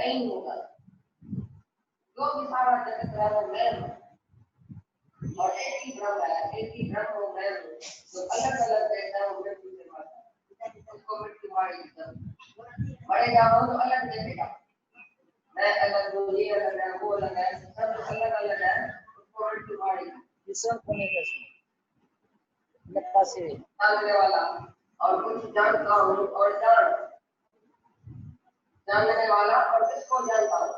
नहीं होगा। जो भी सारा जगत है वो मैं हूँ और एक ही ब्रह्म है, एक ही ब्रह्म हो मैं हूँ। तो अलग अलग रहता है वो व्यक्ति से मारता उसको मृत्यु मारेगी। मरेगा वो तो अलग देखेगा, मैं अलग हूँ, ये अलग है, वो अलग है, सब अलग अलग है, उसको मृत्यु मारेगी। जानने वाला और कुछ जानता हूँ और जानने वाला और किसको जानता हूँ,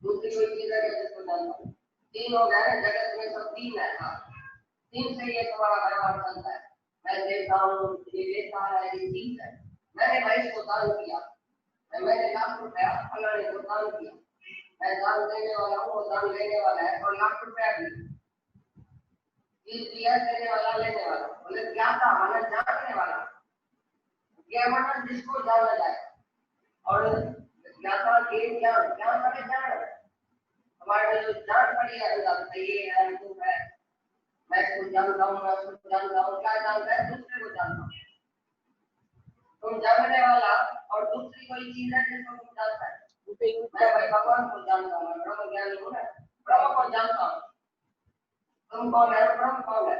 दूसरी कोई चीज है जिसको जानता हूँ। तीन हो गए जगत में, सब तीन है। तीन से ये तुम्हारा व्यवहार चलता है। मैं देता हूँ, ये लेता है, ये चीज है। मैंने भाई को दान किया, मैंने ₹1,00,000 फलाने को दान किया, मैं दान देने वाला हूँ, वो दान लेने वाला है और ₹1,00,000 भी दिया, देने वाला लेने वाला। बोले ज्ञाता माना जानने वाला, ज्ञान माना जिसको जाना जाए और ज्ञाता के ज्ञान, ज्ञान माने जान। हमारे में जो जान पड़ी है अंदर, ये है वो है, मैं कुछ जानता हूँ, मैं कुछ जानता हूँ, क्या जानता है दूसरे को जानता हूँ। तुम जानने वाला और दूसरी कोई चीज है जिसको तुम जानता है। मैं भाई भगवान को जानता हूँ, ब्रह्म ज्ञानी हूँ ना, ब्रह्म को जानता हूँ। तुम कौन है, ब्रह्म कौन है?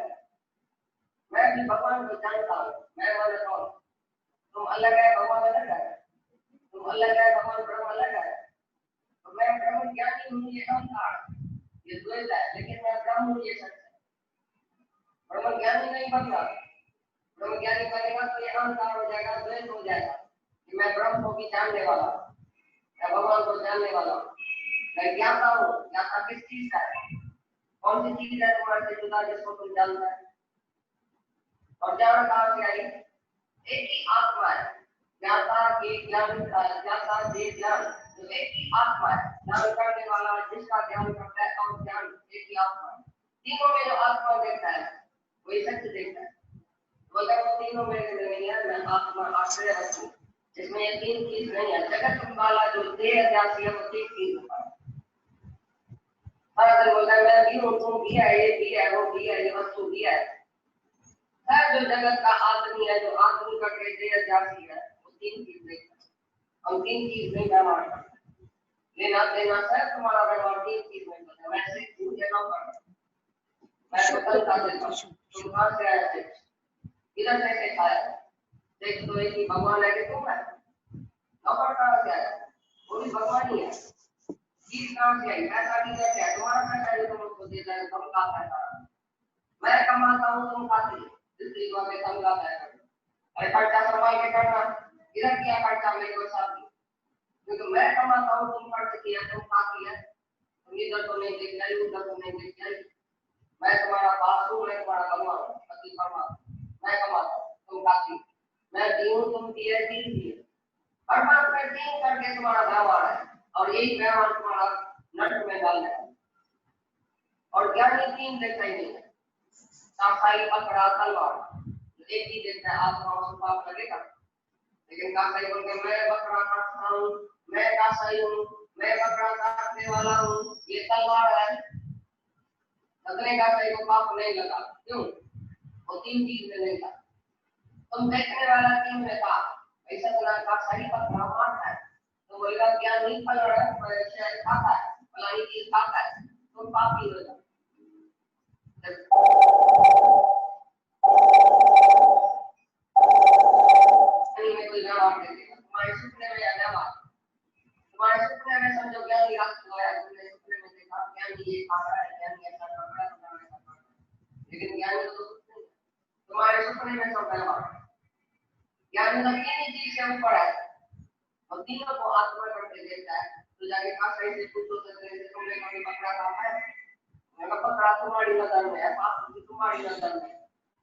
मैं भी भगवान को जानता हूँ। मैं वाले कौन? तुम अलग है, भगवान अलग है। तुम अलग है, भगवान ब्रह्म अलग है। तो मैं ब्रह्म ज्ञानी हूँ, ये अहंकार, ये द्वैत है, लेकिन मैं ब्रह्म हूँ, ये सत्य है। ब्रह्म ज्ञानी नहीं बनता। ब्रह्म ज्ञानी बनेगा तो ये अहंकार हो जाएगा, द्वैत हो जाएगा कि मैं ब्रह्म को भी जानने वाला हूँ, मैं भगवान को जानने वाला हूँ, मैं ज्ञाता हूँ। ज्ञाता किस चीज का है? कौन सी चीज है तुम्हारे से जुदा जिसको तुम जानता है? और ज्ञान कहाँ से आई? एक ही आत्मा है। ज्ञाता के ज्ञान, ज्ञाता के ज्ञान, तो एक ही आत्मा है। ज्ञान करने वाला जिसका ज्ञान करता है और ज्ञान एक ही आत्मा है। तीनों में जो आत्मा देखता है वही सत्य देखता है। बोलता है वो तीनों में नहीं है, मैं आत्मा आश्रय हूँ, जिसमें ये तीन चीज नहीं है। जगत वाला जो देह जाती है वो तीन चीज होता है। हर दिन बोलता है मैं भी हूँ, तुम भी है, ये भी है, वो भी है, ये वस्तु भी है। जो जगत का आदमी है, जो आदमी का देह जाती है, वो तीन चीज देखता है। हम तीन चीज नहीं व्यवहार करते, लेना देना सब तुम्हारा व्यवहार तीन चीज में करता है। वैसे क्यों देना पड़ता? मैं तो कल का देता हूँ, तुम कहाँ से आया थे, इधर कैसे खाया? देख तो एक ही भगवान है कि तुम है? नौकर कहाँ से आया? वो भी भगवान ही है। चीज कहाँ से आई? पैसा भी कैसे है? तुम्हारा पैसा है, तुम उसको देता है, तुम का पैसा? मैं कमाता हूँ, तुम खाती है, दूसरी बातें तुम का पैसा। अरे खर्चा संभाल के करना, इधर किया खर्चा मेरे को साथ, क्योंकि मैं कमाता हूँ, तुम खर्च किया, तुम खाती है, तुम इधर तो नहीं देख रही, उधर तो नहीं देख रही। मैं तुम्हारा बाप हूँ, मैं तुम्हारा भगवान हूँ, पति परमात्मा। मैं कमाता हूँ, तुम खाती, मैं दी हूँ, तुम दिए, तीन दिए। हर बात में तीन करके तुम्हारा व्यवहार है और यही व्यवहार तुम्हारा नट में डाल है। और ज्ञानी तीन देखता ही नहीं है, कासाई पकड़ा तलवार, एक ही देखता है, आत्मा उसको पाप लगेगा। लेकिन कासाई बोल के मैं बकरा काटता हूँ, मैं कासाई हूँ, मैं बकरा काटने वाला हूँ, ये तलवार है, लगने कासाई को पाप नहीं लगा। क्यों? वो तीन चीज में नहीं था। तुम देखने वाला तीन में था, ऐसा तरह कासाई बकरा मारता है तो बोलेगा क्या नहीं फल रहा है, शायद खाता है, फलानी चीज खाता है, तुम पापी हो जाओ। में कोई व्यवहार देखेगा तुम्हारे सपने में, या व्यवहार तुम्हारे सपने में समझो ज्ञानी रात को आया, तुमने सपने में देखा ज्ञानी ये खा रहा है, ज्ञानी ऐसा कर रहा है, लेकिन ज्ञानी तो तुम्हारे सपने में सब व्यवहार। ज्ञानी तो तीन चीज से ऊपर है और तीनों को आत्मा करके देता है। तो जाके कहा सही से पूछो सकते हैं, तुमने कभी पकड़ा खाता है? मैं पकड़ा तुम्हारी नजर में है, पाप भी तुम्हारी नजर में,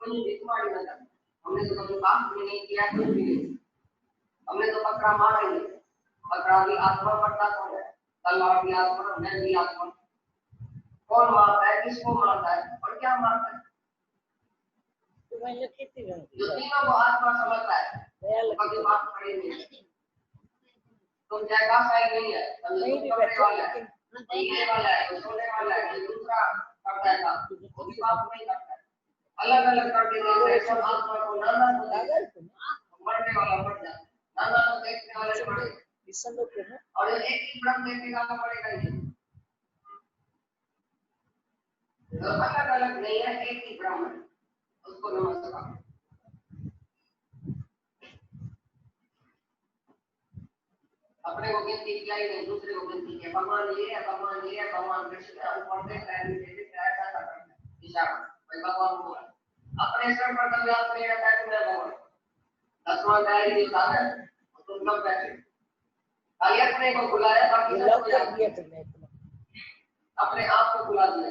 कुछ भी तुम्हारी नजर में। हमने तो कभी पाप भी नहीं किया, कुछ भी नहीं, हमने तो पकड़ा मारा ही नहीं। पकड़ा भी आत्मा पड़ता कौन है? तलवार भी आत्मा, मैं भी आत्मा। कौन मारता है, किसको मारता है और क्या मारता है? जो तीनों को आत्मा समझता है कभी बात खड़ी नहीं। तुम जैसा सही नहीं है, करने वाला है, जीने वाला है, सोने वाला है, दूसरा करता है काम, वो भी बात नहीं करता है। अलग अलग करके देते हैं सब आत्मा को, नाना को मरने वाला मर जाता है, नाना को देखने वाले मर, और एक ही ब्रह्म देखेगा तो पड़ेगा ही नहीं, तो अलग अलग नहीं है, एक ही ब्रह्म है, उसको नमस्कार। अपने को गिनती किया ही नहीं, दूसरे को गिनती किया, भगवान ये है, भगवान ये है, भगवान कृष्ण पढ़ते ऐसा करते दिशा भाई भगवान को अपने स्तर पर कभी आप नहीं रहता है, मैं भगवान 10वां डायरी जो था ना तुम सब बैठे खाली अपने को बुलाया, बाकी सब याद किया तुमने, अपने आप को बुला दिया।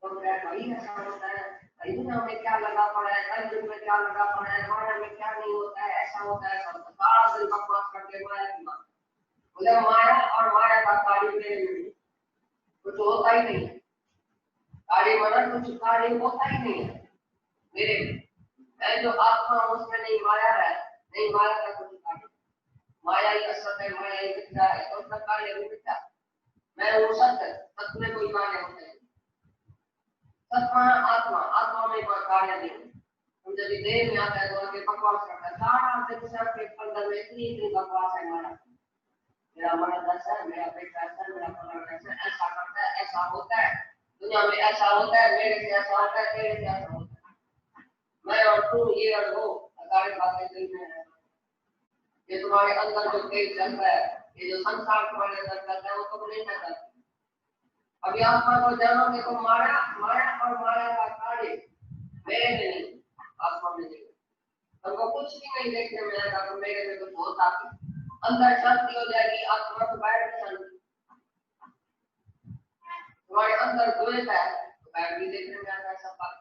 तो भाई ऐसा होता है, दुनिया में क्या लगा पड़ा है, कल युग में क्या लगा पड़ा है, माया में क्या नहीं होता है, ऐसा होता है, सब सारा दिन बकवास करके माया की बात। बोले माया और माया का कार्य मेरे में कुछ होता ही नहीं है, कार्य मना कुछ कार्य होता ही नहीं है मेरे में। मैं जो आत्मा उसमें नहीं माया है, नहीं माया का कुछ कार्य, माया ही असत है, माया ही मिथ्या है, तो उसका कार्य भी मिथ्या। मैं वो सत्य, सत्य में कोई कार्य होता है, सत्मा आत्मा, आत्मा में कोई कार्य नहीं। हम जब देह में आता है तो आगे बकवास करता है, सारा दिन सब के अंदर में इतनी बकवास है माया। मेरा मन ऐसा है, मेरा पेट ऐसा है, मेरा पलक ऐसा है, ऐसा करता है, ऐसा होता है, दुनिया में ऐसा होता है, मेरे से ऐसा होता है, तेरे से ऐसा होता है, मैं और तू, ये और वो, सारी बातें दिल में है। ये तुम्हारे अंदर जो तेज चल रहा है, ये जो संसार तुम्हारे अंदर चल रहा है, वो तुम नहीं कर सकते। अभी आत्मा को जानोगे तो माया, माया और माया का कार्य मेरे में नहीं, आत्मा में नहीं। तुमको कुछ भी नहीं देखने में आएगा तो मेरे में कुछ होता है, अंदर शांति हो जाएगी, आत्मा को बाहर भी शांति। तुम्हारे अंदर द्वेष है तो बाहर भी देखने में आता है सब बात।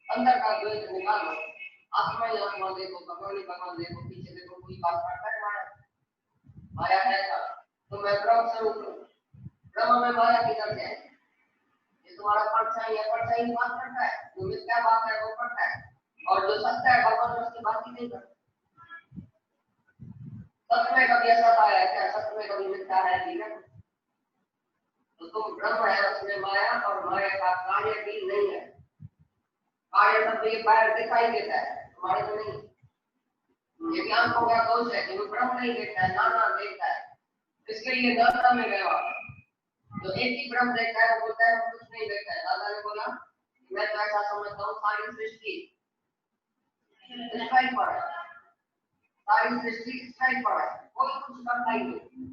अंदर का द्वेष निकालो, आत्मा ही आत्मा देखो, भगवान ही भगवान देखो, पीछे देखो, कोई बात करता है माया, माया है क्या? तो मैं ब्रह्म स्वरूप हूँ, ब्रह्म में माया किधर जाए? ये तुम्हारा परछाई है, परछाई बात करता है, जो मिथ्या बात है वो करता है, और जो सत्य है भगवान उसकी बात ही नहीं करता। सत्य में कभी ऐसा आया क्या? सत्य में कभी मिथ्या है? ठीक है, तो तुम ब्रह्म है, उसमें माया और माया का कार्य भी नहीं है। कार्य सब ये बाहर दिखाई देता है, तुम्हारे को नहीं। ये ज्ञान को क्या दोष है कि वो ब्रह्म नहीं देखता है, नाना देखता है, इसके लिए नाना में गया। जो एक ही ब्रह्म देखता है वो बोलता है वो कुछ नहीं देखता है। दादा ने बोला मैं तो ऐसा समझता हूँ सारी सृष्टि स्ट्राइक पर है, सारी सृष्टि स्ट्राइक पर है, कोई कुछ करता ही नहीं,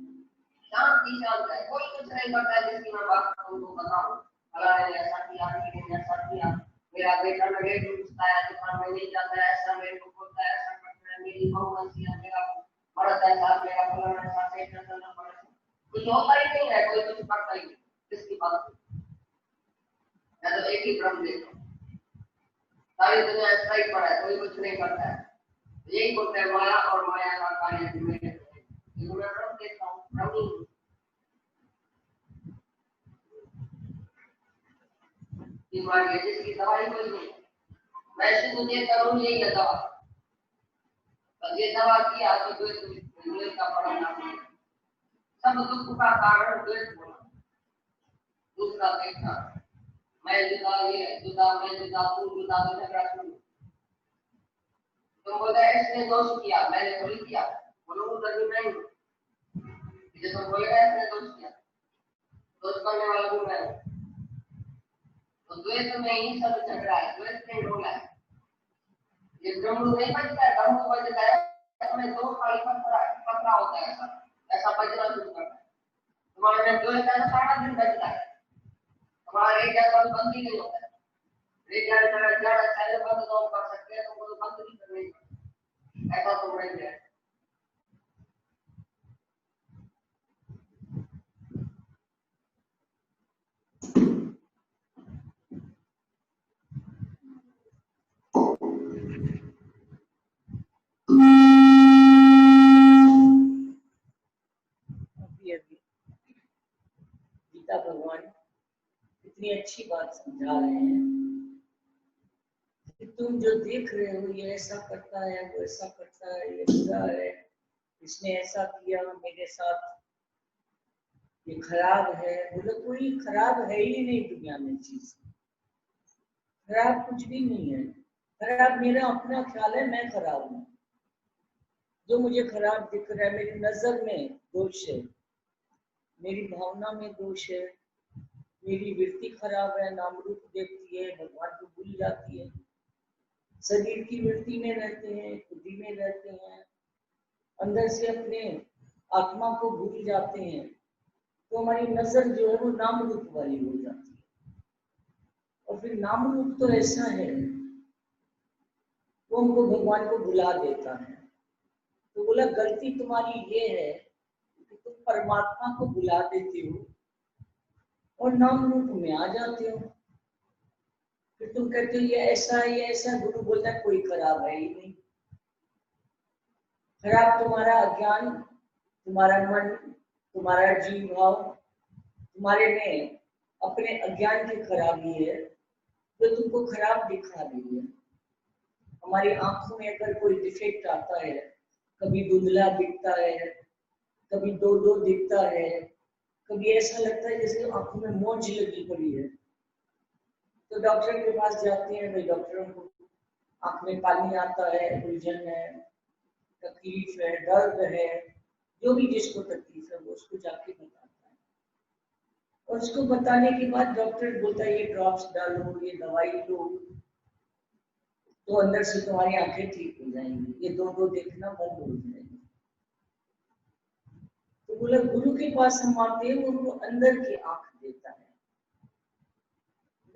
शांति शांत है, कोई कुछ नहीं करता है। जिसकी मैं बात तुमको बताऊं, फलाने ने ऐसा किया, ने ऐसा किया, मेरा बेटा मेरे को पूछता है दुकान में नहीं जाता है, ऐसा मेरे को बोलता है, ऐसा करता है, मेरी बहू ऐसी है, मेरा मर्द ऐसा, मेरा फलाना ऐसा, पेट ऐसा, कुछ होता ही नहीं है, कोई कुछ करता ही नहीं। किसकी बात? मैं तो एक ही ब्रह्म देखता हूँ, सारी दुनिया स्ट्राइक पर है, कोई कुछ नहीं करता है। यही बोलते हैं माया और माया का कार्य भी मैं ब्रह्म देखता हूँ, ब्रह्म ही हूँ। बीमारी है जिसकी दवाई कोई नहीं, मैं शुद्ध ये करूँ यही है दवा। तो ये दवा किया तो द्वेष का परिणाम, सब दुख का कारण द्वेष होना, दूसरा देखना, मैं जुदा, ये जुदा, मैं जुदा, तू जुदा, तो झगड़ा शुरू। तुम बोलते हैं इसने दोष किया, मैंने थोड़ी किया, बोलो उधर भी नहीं, तुम बोलेगा इसने दोष किया, दोष करने वाला भी मैं हूँ। तो द्वेष में ही सब झगड़ा है, द्वेष में ढोला है। ये ब्रह्म नहीं बचता है, ब्रह्म बचता है इसमें दो खाली पत्रा होता है, ऐसा बजना शुरू करता है। तुम्हारे में द्वेष है सारा दिन बचता है, हमारा एक जगह बंद ही नहीं होता है। एक जगह पहले बंद तो कर सकते हैं, तो बंद नहीं करने ऐसा तो नहीं है। गीता भगवान इतनी अच्छी बात समझा रहे हैं कि तुम जो देख रहे हो ये ऐसा करता है, वो ऐसा करता है, ये बुरा है, इसने ऐसा किया मेरे साथ, ये खराब है। बोले कोई खराब है ही नहीं दुनिया में, चीज खराब कुछ भी नहीं है। खराब मेरा अपना ख्याल है, मैं खराब हूँ। जो मुझे खराब दिख रहा है, मेरी नजर में दोष है, मेरी भावना में दोष है, मेरी वृत्ति खराब है, नाम रूप देखती है, भगवान को भूल जाती है, शरीर की वृत्ति में रहते हैं, बुद्धि में रहते हैं, अंदर से अपने आत्मा को भूल जाते हैं, तो हमारी नजर जो है वो नाम रूप वाली हो जाती है। और फिर नाम रूप तो ऐसा है वो हमको भगवान को भुला देता है। तो बोला गलती तुम्हारी ये है कि तुम परमात्मा को भुला देते हो और नाम रूप में आ जाते हो। फिर तुम कहते हो ये ऐसा है, ये ऐसा। गुरु बोलता है कोई खराब है ही नहीं। खराब तुम्हारा अज्ञान, तुम्हारा मन, तुम्हारा जीव भाव, तुम्हारे में अपने अज्ञान की खराबी है जो तुमको खराब दिखा रही है। हमारी आंखों में अगर कोई डिफेक्ट आता है, कभी धुंधला दिखता है, कभी दो दो दिखता है, कभी ऐसा लगता है जैसे आंखों में मोच लगी पड़ी है, तो डॉक्टर के पास जाते हैं। भाई डॉक्टरों को आंख में पानी आता है, उलझन है, तकलीफ है, दर्द है, जो भी जिसको तकलीफ है वो उसको जाके बताता है। और उसको बताने के बाद डॉक्टर बोलता है ये ड्रॉप्स डालो, ये दवाई लो, तो अंदर से तुम्हारी आंखें ठीक हो जाएंगी, ये दो दो देखना बंद हो जाएगी। तो बोला गुरु के पास हम आते हैं, वो उनको अंदर की आंख देता है,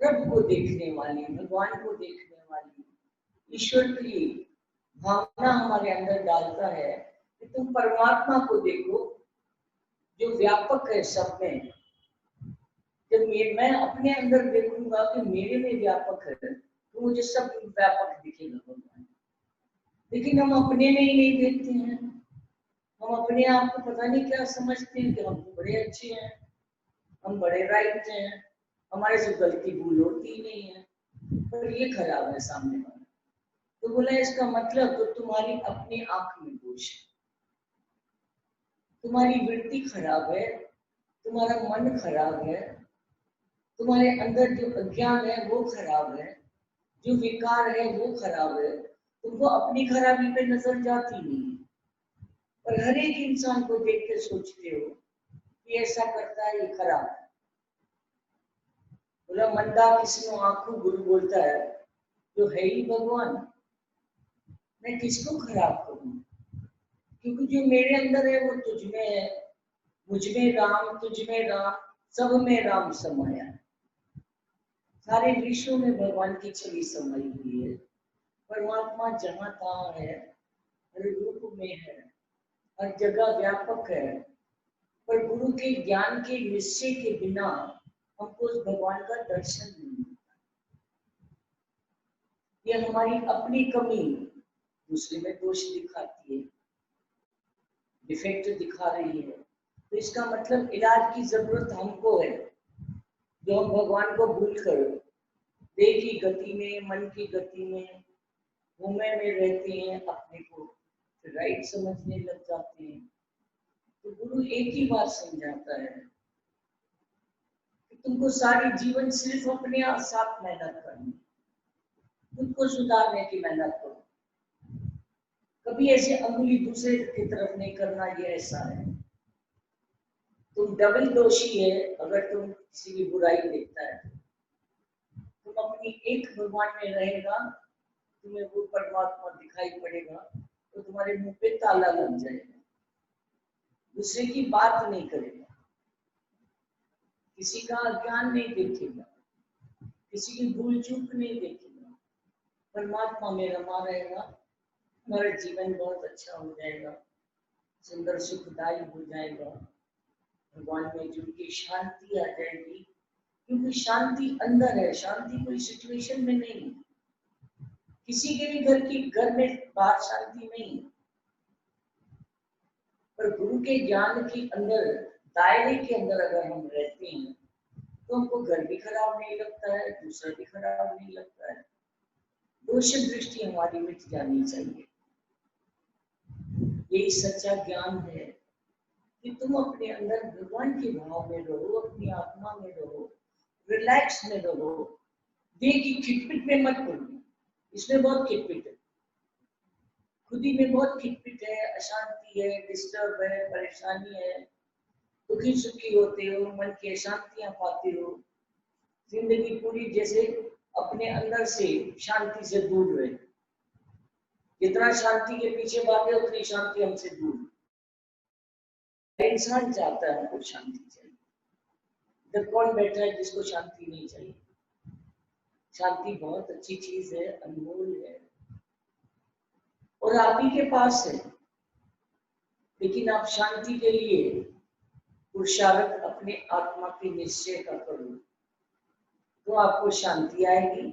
रब को देखने वाली, भगवान को देखने वाली, ईश्वर की भावना हमारे अंदर डालता है कि तुम परमात्मा को देखो जो व्यापक है सब में। जब मैं अपने अंदर देखूंगा कि मेरे में व्यापक है तो मुझे सब व्यापक दिखेगा भगवान। लेकिन हम अपने में ही नहीं देखते हैं। हम अपने आप को पता नहीं क्या समझते हैं कि हम तो बड़े अच्छे हैं, हम बड़े राइट हैं, हमारे से गलती भूल होती ही नहीं है, पर ये खराब है सामने वाला। तो बोला इसका मतलब तो तुम्हारी अपनी आंख में दोष है, तुम्हारी वृत्ति खराब है, तुम्हारा मन खराब है, तुम्हारे अंदर जो अज्ञान है वो खराब है, जो विकार है वो खराब है। तुमको अपनी खराबी पे नजर जाती नहीं, पर हर एक इंसान को देख के सोचते हो कि ऐसा करता है ये खराब है। बोला मंदा किसनो आंखों, गुरु बोलता है जो है ही भगवान, मैं किसको खराब करूं? क्योंकि जो मेरे अंदर है वो तुझ में है, मुझ में राम, तुझ में राम, सब में राम समाया है। सारे विश्व में भगवान की छवि समाई हुई है। परमात्मा जहाँ तहाँ है, हर रूप में है, हर जगह व्यापक है। पर गुरु के ज्ञान के निश्चय के बिना हमको उस भगवान का दर्शन नहीं मिलता। ये हमारी अपनी कमी दूसरे में दोष दिखाती है, डिफेक्ट दिखा रही है। तो इसका मतलब इलाज की जरूरत हमको है, जो हम भगवान को भूल कर देह की गति में, मन की गति में, घूमे में रहते हैं, अपने को राइट समझने लग जाते हैं। तो गुरु एक ही बात समझाता है कि तुमको सारी जीवन सिर्फ अपने साथ मेहनत करनी, खुद को सुधारने की मेहनत करो। कभी ऐसे अंगुली दूसरे की तरफ नहीं करना, ये ऐसा है। तुम डबल दोषी है अगर तुम किसी की बुराई देखता है। तुम अपनी एक भगवान में रहेगा, तुम्हें वो परमात्मा दिखाई पड़ेगा तो तुम्हारे मुंह पे ताला लग जाएगा। दूसरे की बात नहीं करेगा, किसी का अज्ञान नहीं देखेगा, किसी की भूल चूक नहीं देखेगा, परमात्मा में रमा रहेगा। हमारा जीवन बहुत अच्छा हो जाएगा, सुंदर सुखदायी हो जाएगा, भगवान में जुड़ के शांति आ जाएगी। क्योंकि शांति अंदर है, शांति कोई सिचुएशन में नहीं। किसी के भी घर में बाहर शांति नहीं, पर गुरु के ज्ञान के अंदर, दायरे के अंदर अगर हम रहते हैं तो हमको घर भी खराब नहीं लगता है, दूसरा भी खराब नहीं लगता है। दोष दृष्टि हमारी मिट जानी चाहिए। यही सच्चा ज्ञान है कि तुम अपने अंदर भगवान के भाव में रहो, अपनी आत्मा में रहो, रिलैक्स में रहो। देह की खिटपिट में मत पड़ो, इसमें बहुत खिटपिट है। खुद ही में बहुत खिटपिट है, अशांति है, डिस्टर्ब है, परेशानी है, दुखी सुखी होते हो, मन की अशांतियां पाते हो, जिंदगी पूरी जैसे अपने अंदर से शांति से दूर रहे। जितना शांति के पीछे भागे उतनी शांति हमसे दूर। इंसान चाहता है हमको शांति चाहिए। इधर कौन बैठा है जिसको शांति नहीं चाहिए? शांति बहुत अच्छी चीज है, अनमोल है और आप ही के पास है। लेकिन आप शांति के लिए पुरुषार्थ अपने आत्मा के निश्चय का करो तो आपको शांति आएगी।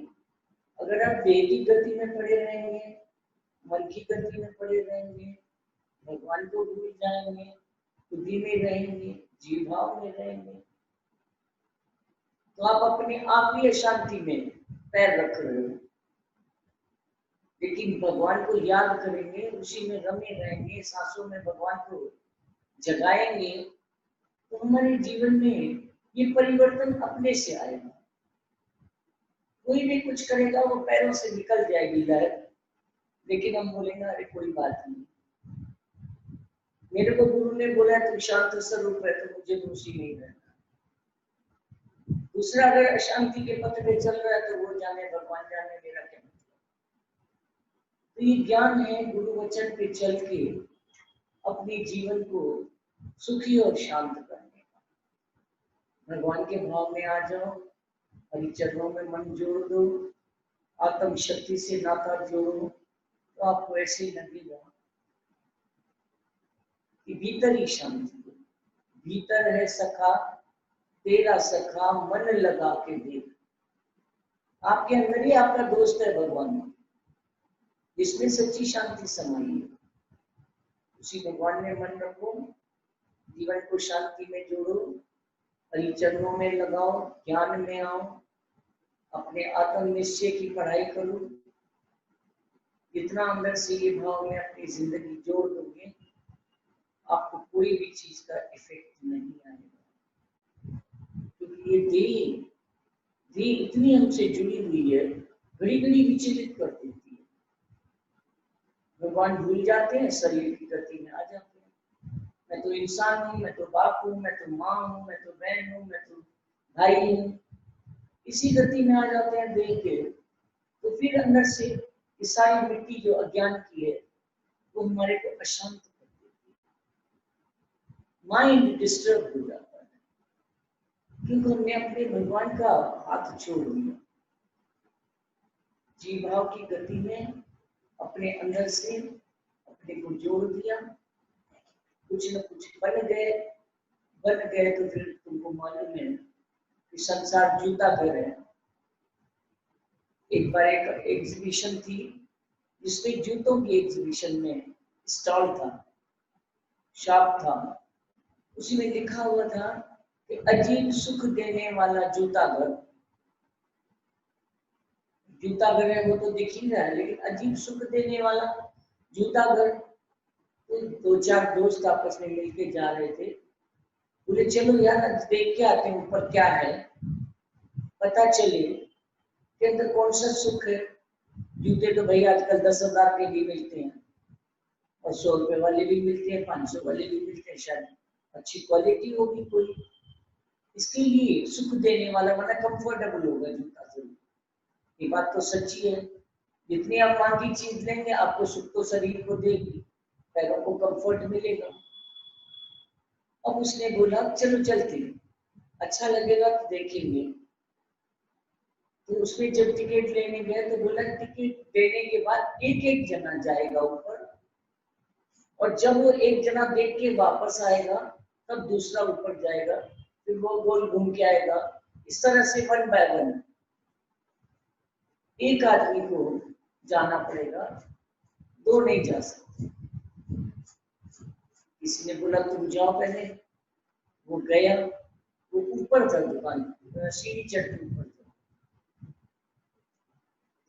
अगर आप देह की गति में पड़े रहेंगे, मन की गति में पड़े रहेंगे, भगवान को भूल जाएंगे, बुद्धि में रहेंगे, जीव भाव में रहेंगे, तो आप अपने आप ही अशांति में पैर रख रहे हो। लेकिन भगवान को याद करेंगे, उसी में रमे रहेंगे, सांसों में भगवान को जगाएंगे, तो हमारे जीवन में ये परिवर्तन अपने से आएगा। कोई भी कुछ करेगा वो पैरों से निकल जाएगी लहर, लेकिन हम बोलेंगे अरे कोई बात नहीं, मेरे को गुरु ने बोला तुम शांत स्वरूप है तो मुझे दोषी नहीं रहना। दूसरा अगर अशांति के पथ पे चल रहा है तो वो जाने, भगवान जाने, मेरा क्या मतलब। तो ये ज्ञान है गुरु वचन पे चल के अपने जीवन को सुखी और शांत करने का। भगवान के भाव में आ जाओ, हरि चरणों में मन जोड़ दो, आत्म शक्ति से नाता जोड़ो, तो आपको ऐसे ही लगेगा कि भीतर ही शांति है। भीतर है सखा तेरा सखा मन लगा के देख। आपके अंदर ही आपका दोस्त है भगवान, जिसमें सच्ची शांति समाई है। उसी भगवान में मन रखो, जीवन को शांति में जोड़ो, हरि चरणों में लगाओ, ज्ञान में आओ, अपने आत्म निश्चय की पढ़ाई करो। जितना अंदर से ये भाव में अपनी जिंदगी जोड़ दोगे, आपको कोई भी चीज का इफेक्ट नहीं आएगा। क्योंकि ये देह इतनी हमसे जुड़ी हुई है, घड़ी घड़ी विचलित कर देती है। भगवान भूल जाते हैं, शरीर की गति में आ जाते हैं। मैं तो इंसान हूँ, मैं तो बाप हूँ, मैं तो माँ हूँ, मैं तो बहन हूँ, मैं तो भाई हूँ, इसी गति में आ जाते हैं देह के। तो फिर अंदर से ये सारी मिट्टी जो अज्ञान की है वो हमारे को अशांत कर देती है, माइंड डिस्टर्ब हो जाता है, क्योंकि हमने अपने भगवान का हाथ छोड़ दिया। जीव भाव की गति में अपने अंदर से अपने को जोड़ दिया, कुछ न कुछ बन गए तो फिर तुमको मालूम है कि संसार जूता घर है। एक बार एक एग्जीबिशन थी जिसमें जूतों की एग्जीबिशन में स्टॉल था, शॉप था, उसी में लिखा हुआ था कि अजीब सुख देने वाला जूता घर। जूता घर है वो तो दिख ही रहा है, लेकिन अजीब सुख देने वाला जूता घर। तो दो चार दोस्त आपस में मिलके जा रहे थे, बोले चलो यार देख के आते हैं ऊपर क्या है, पता चले के अंदर कौन सा सुख है। जूते तो भाई आजकल 10,000 के भी मिलते हैं और 100 रुपए वाले भी मिलते हैं, 500 वाले भी मिलते हैं, शायद अच्छी क्वालिटी होगी कोई। इसके लिए सुख देने वाला मतलब कंफर्टेबल होगा जूता जरूर, ये बात तो सच्ची है। जितनी आप मांगी चीज लेंगे आपको सुख तो शरीर को देगी, पैरों को कंफर्ट मिलेगा। अब उसने बोला चलो चलते, अच्छा लगेगा तो देखेंगे। तो उसमें जब टिकट लेने गए तो बोला टिकट देने के बाद एक एक जना जाएगा ऊपर, और जब वो एक जना देख के वापस आएगा तब दूसरा ऊपर जाएगा, फिर वो गोल घूम के आएगा। इस तरह से 1 बाय 1 एक आदमी को जाना पड़ेगा, 2 नहीं जा सकते। किसी ने बोला तुम जाओ पहले, वो गया, वो ऊपर था दुकान, सीढ़ी चढ़ के ऊपर था।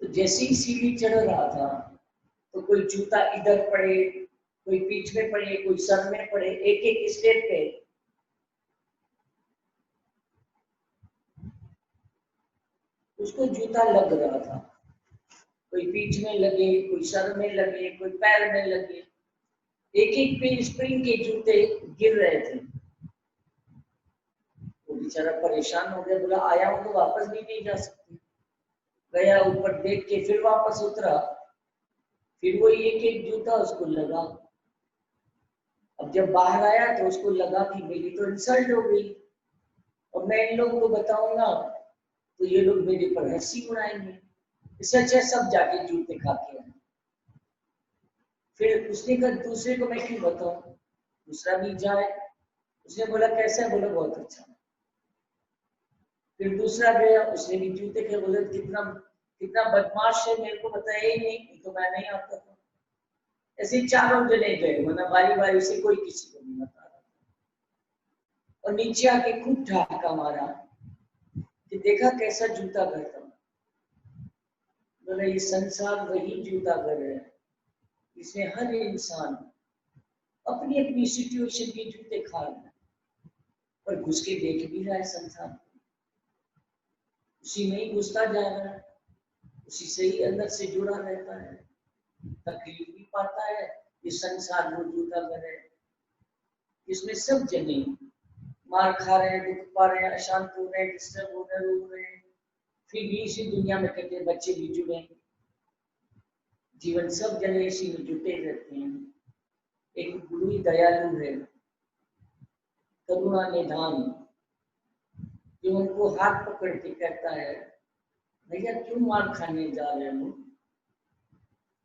तो जैसे ही सीढ़ी चढ़ रहा था तो कोई जूता इधर पड़े, कोई पीठ में पड़े, कोई सर में पड़े, एक एक स्टेप पे उसको जूता लग रहा था। कोई पीठ में लगे, कोई सर में लगे, कोई पैर में लगे। एक एक पे स्प्रिंग के जूते गिर रहे थे। वो बेचारा परेशान हो गया, बोला आया हूं तो वापस भी नहीं जा सकती। गया ऊपर देख के फिर वापस उतरा, फिर वो एक एक जूता उसको लगा। अब जब बाहर आया तो उसको लगा कि मेरी तो इंसल्ट हो गई, और मैं इन लोगों को बताऊंगा तो ये लोग मेरे पर हंसी उड़ाएंगे, इससे अच्छा सब जाके जूते खा के आए। फिर उसने कहा दूसरे को मैं क्यों बताऊं, दूसरा भी जाए। उसने बोला कैसा है, बोला बहुत अच्छा। फिर दूसरा गया, उसने भी जूते के, बोले कितना कितना बदमाश है, मेरे को बताया ही नहीं, तो मैं नहीं आता था। ऐसे चारों जने गए, मतलब बारी बारी से कोई किसी को नहीं बता रहा। और नीचे आके खूब ठहाका मारा कि देखा कैसा जूता घर था। बोला ये संसार वही जूता घर है, इसमें हर इंसान अपनी अपनी सिचुएशन के जूते खा रहा है, पर घुस के देख भी रहा है संसार, उसी में ही घुसता जा रहा है, उसी से ही अंदर से जुड़ा रहता है, तकलीफ भी पाता है। ये संसार वो जूता घर है, इसमें सब जने मार खा रहे हैं, दुख पा रहे हैं, अशांत हो रहे हैं, डिस्टर्ब हो रहे हैं, रो रहे हैं, फिर भी इसी दुनिया में कहते बच्चे भी जुड़े, जीवन सब जने इसी में जुटे रहते हैं। एक गुरु दयालु है, करुणा निधान, जो उनको हाथ पकड़ के कहता है भैया क्यों मार खाने जा रहे हो,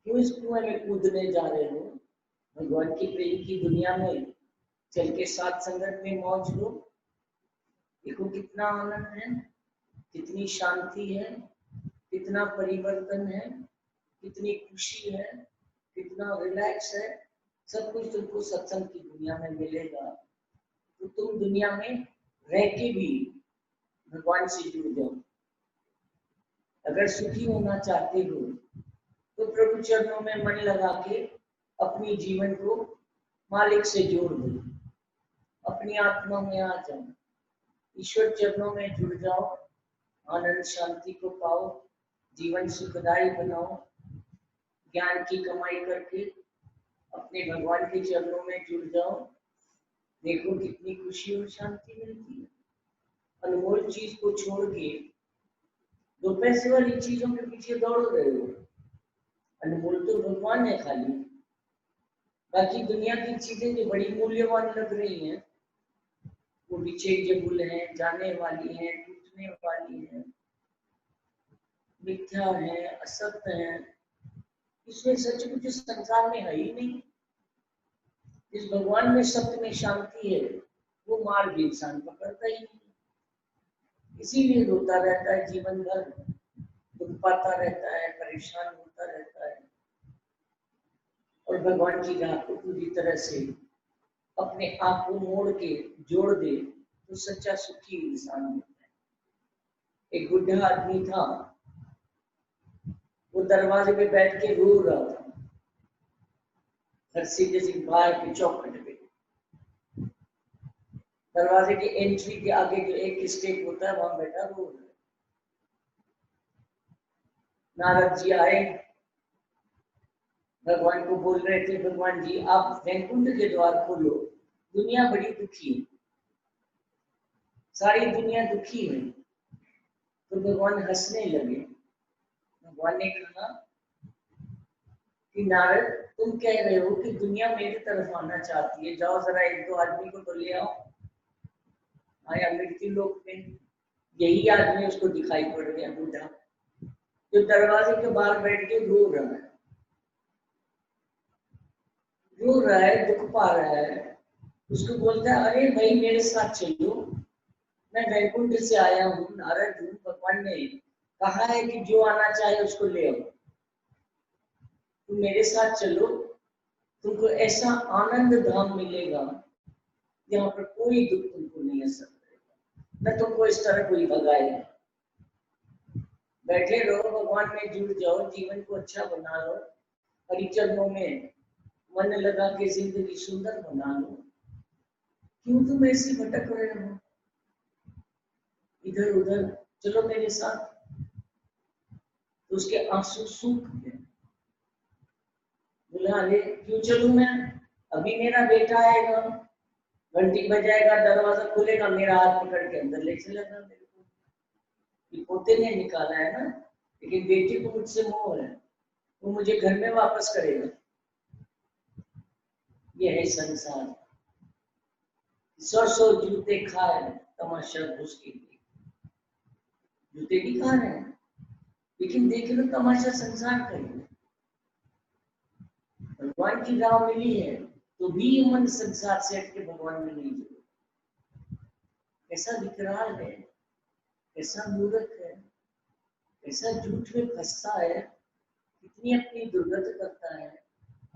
क्यों इस कुएं में कूदने जा रहे हो, भगवान की प्रेम की दुनिया में चल के साथ संगत में मौज लो। देखो कितना आनंद है, कितनी शांति है, कितना परिवर्तन है, कितनी खुशी है, कितना रिलैक्स है। सब कुछ तुमको सत्संग की दुनिया में मिलेगा, तो तुम दुनिया में रह के भी भगवान से जुड़ जाओ। अगर सुखी होना चाहते हो तो प्रभु चरणों में मन लगा के अपनी जीवन को मालिक से जोड़ दो, अपनी आत्मा में आ जाओ, ईश्वर चरणों में जुड़ जाओ, आनंद शांति को पाओ, जीवन सुखदायी बनाओ, ज्ञान की कमाई करके अपने भगवान के चरणों में जुड़ जाओ। देखो कितनी खुशी और शांति मिलती है। अनमोल चीज को छोड़ के दो पैसे वाली चीजों के पीछे दौड़ रहे हो, अनमोल तो भगवान है खाली। बाकी दुनिया की चीजें जो बड़ी मूल्यवान लग रही हैं वो भी चेंजेबल है, जाने वाली है, टूटने वाली है, मिथ्या है, असत्य है, इसमें सच कुछ संसार में है ही नहीं। इस भगवान में सत्य में शांति है, वो मार्ग इंसान पकड़ता ही नहीं, इसीलिए रोता रहता है जीवन भर, दुख पाता रहता है, परेशान होता रहता है। और भगवान की राह को पूरी तरह से अपने आप को मोड़ के जोड़ दे तो सच्चा सुखी इंसान होता है। एक बुढ़ा आदमी था, वो दरवाजे पे बैठ के रो रहा था, घर से जैसे बाहर के चौखट पे, दरवाजे के एंट्री के आगे जो एक स्टेप होता है वहां बैठा रो रहा है। नारद जी आए, भगवान को बोल रहे थे भगवान जी आप वैकुंठ के द्वार खोलो, दुनिया बड़ी दुखी है, सारी दुनिया दुखी है। तो भगवान हंसने लगे। भगवान ने कहा कि नारद तुम कह रहे हो कि दुनिया मेरी तरफ आना चाहती है, जाओ जरा एक दो आदमी को तो ले आओ। आया मृत्यु लोक में, यही आदमी उसको दिखाई पड़ गया, बूढ़ा जो दरवाजे के बाहर बैठ के रो रहा है, रो रहा है, दुख पा रहा है। उसको बोलता है अरे भाई मेरे साथ चलो, मैं वैकुंठ से आया हूँ, नारद हूँ, भगवान ने कहा है कि जो आना चाहे उसको ले आओ, तुम मेरे साथ चलो, तुमको ऐसा आनंद धाम मिलेगा जहाँ पर कोई दुख तुमको नहीं असर करेगा, न तुमको इस तरह कोई भगाएगा। बैठे रहो, भगवान में जुड़ जाओ, जीवन को अच्छा बना लो, हरिचरणों में मन लगा के जिंदगी सुंदर बना लो। क्यों तुम ऐसे भटक रहे हो इधर उधर, चलो मेरे साथ। तो उसके आंसू सूख गए। बोला अरे क्यों चलूं मैं, अभी मेरा बेटा आएगा, घंटी बजाएगा, दरवाजा खुलेगा, मेरा हाथ पकड़ के अंदर ले चलेगा मेरे को। ये पोते ने निकाला है ना, लेकिन बेटी को मुझसे मोह है, वो मुझे घर में वापस करेगा। ये है संसार। 100 जूते खाए तमाशा घुस के, जूते भी खा रहे हैं लेकिन देख लो तमाशा संसार का ही। भगवान की राह मिली है तो भी मन संसार से हट के भगवान में नहीं जुड़ा। कैसा विकराल है, कैसा मूर्ख है, कैसा झूठ में फंसता है, कितनी अपनी दुर्गति करता है,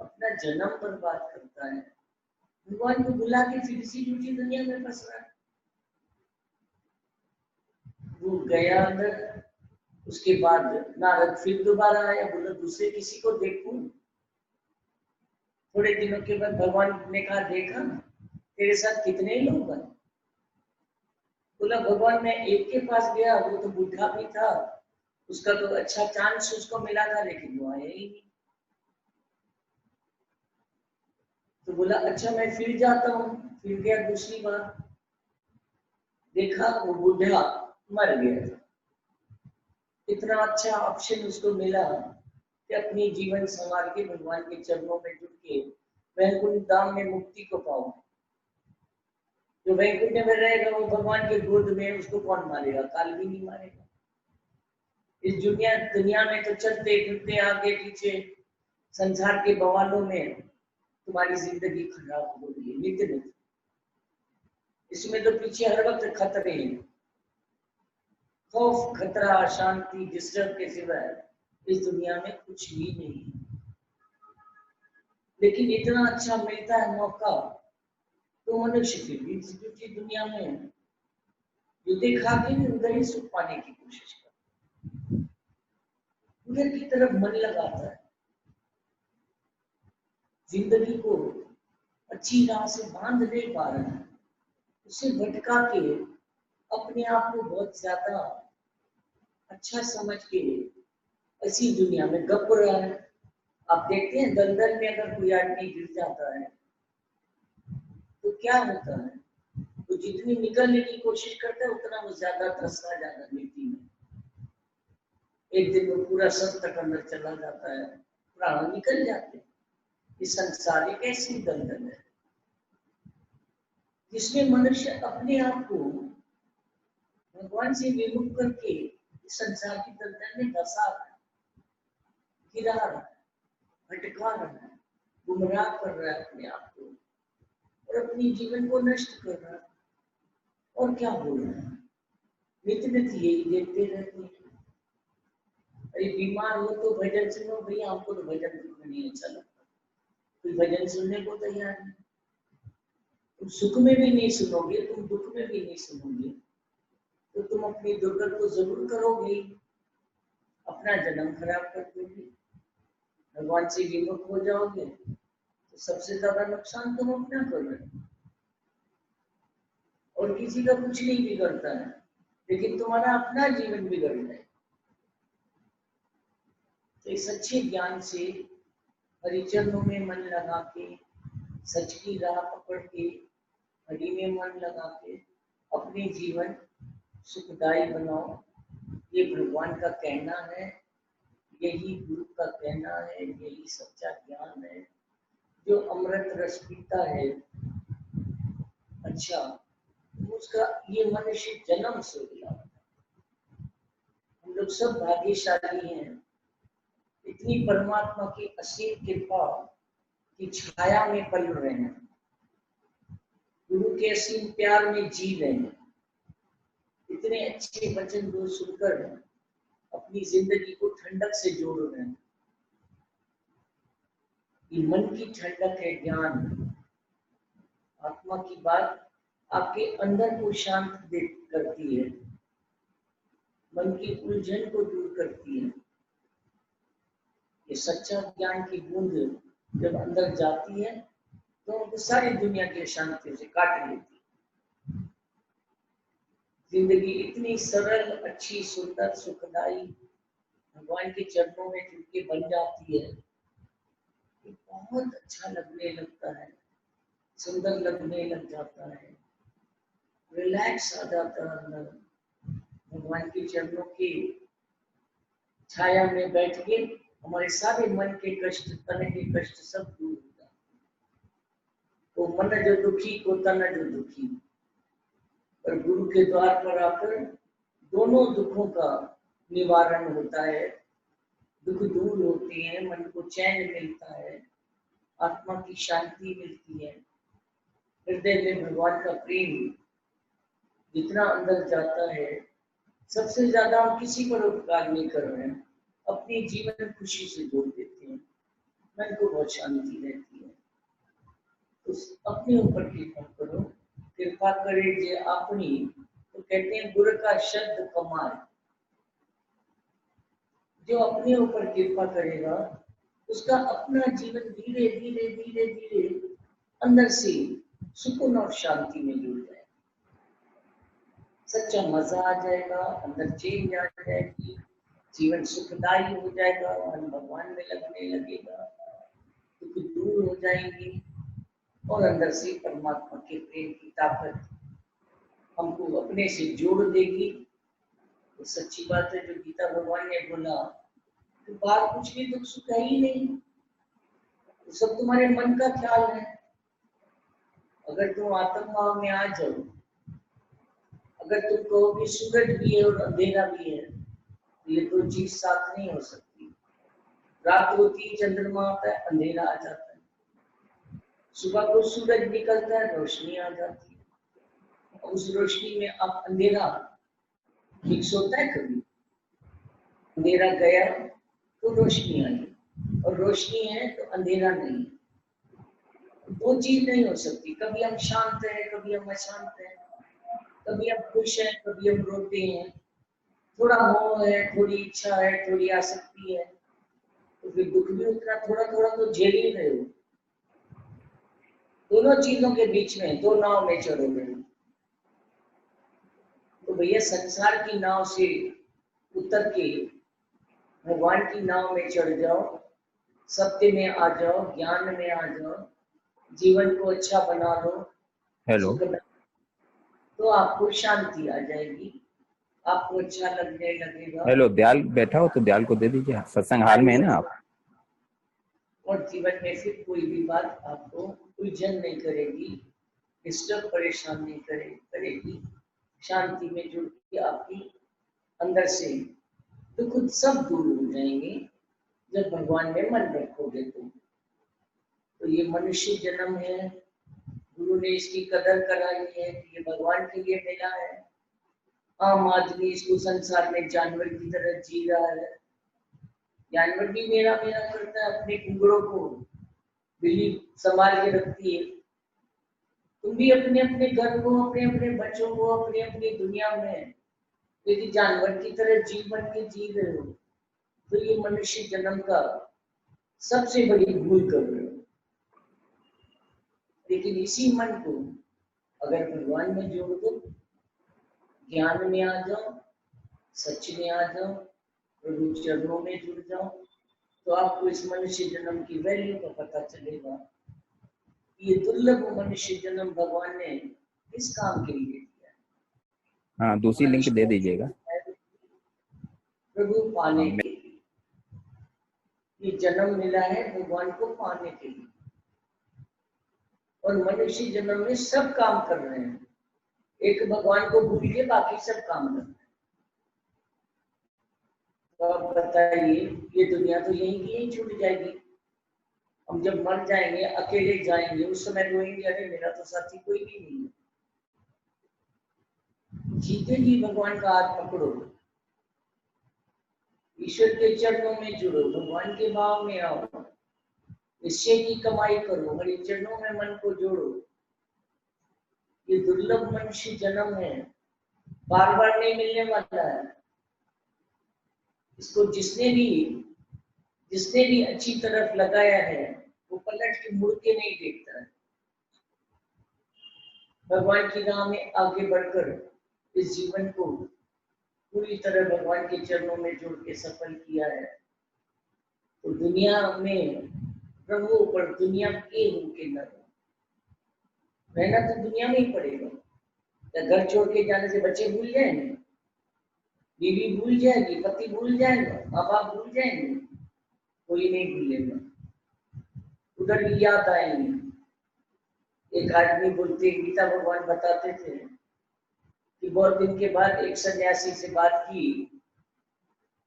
अपना जन्म बर्बाद करता है, भगवान को बुला के फिर इसी झूठी दुनिया में फंस रहा है। वो गया अंदर, उसके बाद नारद फिर दोबारा आया, बोला दूसरे किसी को देखूं। थोड़े दिनों के बाद भगवान ने कहा देखा तेरे साथ कितने लोग हैं। बोला भगवान मैं एक के पास गया, वो तो बूढ़ा भी था, उसका तो अच्छा चांस उसको मिला था, लेकिन वो आया ही नहीं। तो बोला अच्छा मैं फिर जाता हूँ। फिर गया दूसरी बार, देखा वो बूढ़ा मर गया था। इतना अच्छा ऑप्शन उसको मिला कि अपनी जीवन संवार के भगवान के चरणों में जुट के वैकुंठ धाम में मुक्ति को पाओ। जो वैकुंठ में रहेगा वो भगवान के गोद में, उसको कौन मारेगा, काल भी नहीं मारेगा। इस दुनिया में तो चलते फिरते आगे पीछे संसार के बवालों में तुम्हारी जिंदगी खराब हो रही है नित्य नित्य। इसमें तो पीछे हर वक्त खतरे हैं, खौफ, खतरा, अशांति, डिस्टर्ब के सिवाय इस दुनिया में कुछ भी नहीं है। लेकिन इतना अच्छा मिलता है मौका तो मनुष्य फिर भी झूठी दुनिया में जो देखा के भी उधर ही सुख पाने की कोशिश करता है, उधर की तरफ मन लगाता है, जिंदगी को अच्छी राह से बांध नहीं पा रहा है, उसे भटका के अपने आप को बहुत ज्यादा अच्छा समझ के ऐसी दुनिया में गप रहा है। आप देखते हैं दलदल में अगर कोई आदमी गिर जाता है तो क्या होता है, तो जितनी निकलने की कोशिश करता है उतना वो ज्यादा धंसता जाता है मिट्टी में। एक दिन वो पूरा सब तक अंदर चला जाता है, प्राण निकल जाते हैं। इस संसार एक ऐसी दलदल है जिसमें मनुष्य अपने आप को भगवान से विमुख करके इस संसार की दलदल में धंसा रहा है, गिरा रहा है, भटका रहा है, गुमराह कर रहा है अपने आप को और अपनी जीवन को नष्ट कर रहा है। और क्या बोल रहा है, नित्य नित्य यही देखते रहते हैं। अरे बीमार हो तो भजन सुनो भैया, हमको तो भजन सुनना नहीं अच्छा लगता, कोई भजन सुनने को तैयार नहीं। तुम सुख में भी नहीं सुनोगे, तुम दुख में भी नहीं सुनोगे, तो तुम अपनी दुर्गत को जरूर करोगे, अपना जन्म खराब कर दोगे, भगवान से विमुख हो जाओगे, तो सबसे ज्यादा नुकसान तुम अपना कर रहे हो। और किसी का कुछ नहीं बिगड़ता है, लेकिन तुम्हारा अपना जीवन बिगड़ जाए। तो इस अच्छे ज्ञान से हरिचरणों में मन लगा के, सच की राह पकड़ के, हरि में मन लगा के अपने जीवन सुखदायी बनाओ। ये भगवान का कहना है, यही गुरु का कहना है, यही सच्चा ज्ञान है। जो अमृत रस पीता है अच्छा, उसका ये मनुष्य जन्म से मिला। हम लोग सब भाग्यशाली हैं, इतनी परमात्मा की असीम कृपा की छाया में पल रहे हैं, गुरु के असीम प्यार में जी रहे हैं, इतने अच्छे वचन दो सुनकर अपनी जिंदगी को ठंडक से जोड़ रहे हैं। ये मन की ठंडक है ज्ञान, आत्मा की बात आपके अंदर को शांत करती है, मन की उलझन को दूर करती है। ये सच्चा ज्ञान की बूंद जब अंदर जाती है तो उनको सारी दुनिया की अशांति से काट लेती है। जिंदगी इतनी सरल, अच्छी, सुंदर, सुखदायी भगवान के चरणों में चुटकी बन जाती है, ये बहुत अच्छा लगने लगता है, सुंदर लगने लग जाता है, रिलैक्स आ जाता है अंदर। भगवान के चरणों की छाया में बैठ के हमारे सारे मन के कष्ट, तन के कष्ट सब दूर हो जाते। तो मन जो दुखी को तन जो दुखी, और गुरु के द्वार पर आकर दोनों दुखों का निवारण होता है, दुख दूर होते हैं, मन को चैन मिलता है, आत्मा की शांति मिलती है, हृदय में भगवान का प्रेम जितना अंदर जाता है। सबसे ज्यादा हम किसी पर उपकार नहीं कर रहे हैं, अपनी जीवन खुशी से जोड़ देते हैं, मन को बहुत शांति रहती है। तो अपने ऊपर कृपा करो, कृपा करे जे अपनी, तो कहते हैं गुरु का शब्द कमाए। जो अपने ऊपर कृपा करेगा उसका अपना जीवन धीरे धीरे धीरे धीरे अंदर से सुकून और शांति में जुड़ जाएगा, सच्चा मजा आ जाएगा, अंदर चेंज आ जाएगी, जीवन सुखदायी हो जाएगा, मन भगवान में लगने लगेगा, दुख दूर हो जाएंगे और अंदर से परमात्मा के प्रेम की ताकत हमको अपने से जोड़ देगी। तो सच्ची बात है जो गीता भगवान ने बोला कि बाहर कुछ भी दुख सुख है ही नहीं, तो सब तुम्हारे मन का ख्याल है। अगर तुम आत्म भाव में आ जाओ, अगर तुम कहो कि सूरज भी है और अंधेरा भी है, तो ये दो चीज साथ नहीं हो सकती। रात होती है, चंद्रमा आता है, अंधेरा आ जाता है, सुबह को सूरज निकलता है, रोशनी आ जाती है, और उस रोशनी में अब अंधेरा फिक्स होता है? कभी अंधेरा गया तो रोशनी आई, और रोशनी है तो अंधेरा नहीं। दो चीज नहीं हो सकती, कभी हम शांत हैं, कभी हम अशांत हैं, कभी हम खुश हैं, कभी हम रोते हैं, थोड़ा मोह है, थोड़ी इच्छा है, थोड़ी आसक्ति है, तो फिर दुख भी उतना थोड़ा थोड़ा तो झेल ही रहे हो। दोनों चीजों के बीच में दो नाव में चढ़ोगे, तो भैया संसार की नाव से उतर के भगवान की नाव में चढ़ जाओ, सत्य में आ जाओ, ज्ञान में आ जाओ, जीवन को अच्छा बना लो। हेलो, तो आपको शांति आ जाएगी, आपको अच्छा लगने लगेगा। हेलो, दयाल बैठा हो तो दयाल को दे दीजिए, सत्संग हाल में है ना आप। और जीवन में फिर कोई भी बात आपको उलझन नहीं करेगी, डिस्टर्ब परेशान नहीं करेगी, शांति में जुड़ के आपकी अंदर से दुख सब दूर हो जाएंगे जब भगवान में मन रखोगे। तो ये मनुष्य जन्म है, गुरु ने इसकी कदर कराई है कि ये भगवान के लिए मिला है। आम आदमी इसको संसार में जानवर की तरह जी रहा है, जानवर भी मेरा मेरा करता है, अपने कुंगड़ों को बिल्ली संभाल के रखती है। तुम भी अपने अपने घर को, अपने अपने बच्चों को, अपनी अपनी दुनिया में यदि जानवर की तरह जीवन के जी रहे हो, तो ये मनुष्य जन्म का सबसे बड़ी भूल कर रहे हो। लेकिन इसी मन को अगर भगवान में जोड़ दो, ज्ञान में आ जाओ, सच में आ जाओ, प्रभु चरणों में जुड़ जाओ, तो आपको इस मनुष्य जन्म की वैल्यू का पता चलेगा। ये दुर्लभ मनुष्य जन्म भगवान ने किस काम के लिए दिया? हाँ, दूसरी लिंक दे दीजिएगा। प्रभु पाने के लिए ये जन्म मिला है, भगवान को पाने के लिए। और मनुष्य जन्म में सब काम कर रहे हैं, एक भगवान को भूल के बाकी सब काम कर रहे हैं। तो आप बताइए, ये दुनिया तो यहीं की यहीं छूट जाएगी। हम जब मर जाएंगे, अकेले जाएंगे, उस समय रोएंगे, अरे मेरा तो साथी कोई भी नहीं है। जीते जी भगवान का हाथ पकड़ो, ईश्वर के चरणों में जुड़ो, भगवान के भाव में आओ, निश्चय की कमाई करो, हमारे चरणों में मन को जोड़ो। ये दुर्लभ मनुष्य जन्म है, बार बार नहीं मिलने वाला है। इसको जिसने भी अच्छी तरफ लगाया है, वो पलट के मुड़ के नहीं देखता है। भगवान की राह में आगे बढ़कर इस जीवन को पूरी तरह भगवान के चरणों में जुड़ के सफल किया है, तो दुनिया में प्रभु पर दुनिया के हो के न हो, रहना तो दुनिया में ही पड़ेगा। या घर छोड़ के जाने से बच्चे भूल जाएंगे, बीवी भूल जाएगी, पति भूल जाएगा, माँ बाप भूल जाएंगे, कोई नहीं भूलेगा, उधर भी याद आएंगे। एक आदमी बोलते, गीता भगवान बताते थे कि बहुत दिन के बाद एक सन्यासी से बात की,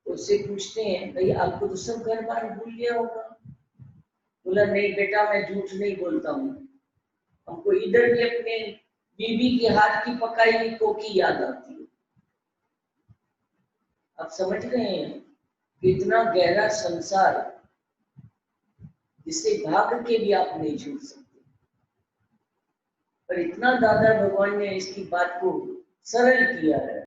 उससे पूछते हैं, भाई आपको तो सब घर बार भूल गया होगा? बोला, नहीं बेटा, मैं झूठ नहीं बोलता हूँ, हमको इधर भी अपने बीवी के हाथ की पकाई हुई कोकी याद आती है। आप समझ रहे हैं कितना गहरा संसार, जिससे भाग के भी आप नहीं छूट सकते। पर इतना दादा भगवान ने इसकी बात को सरल किया है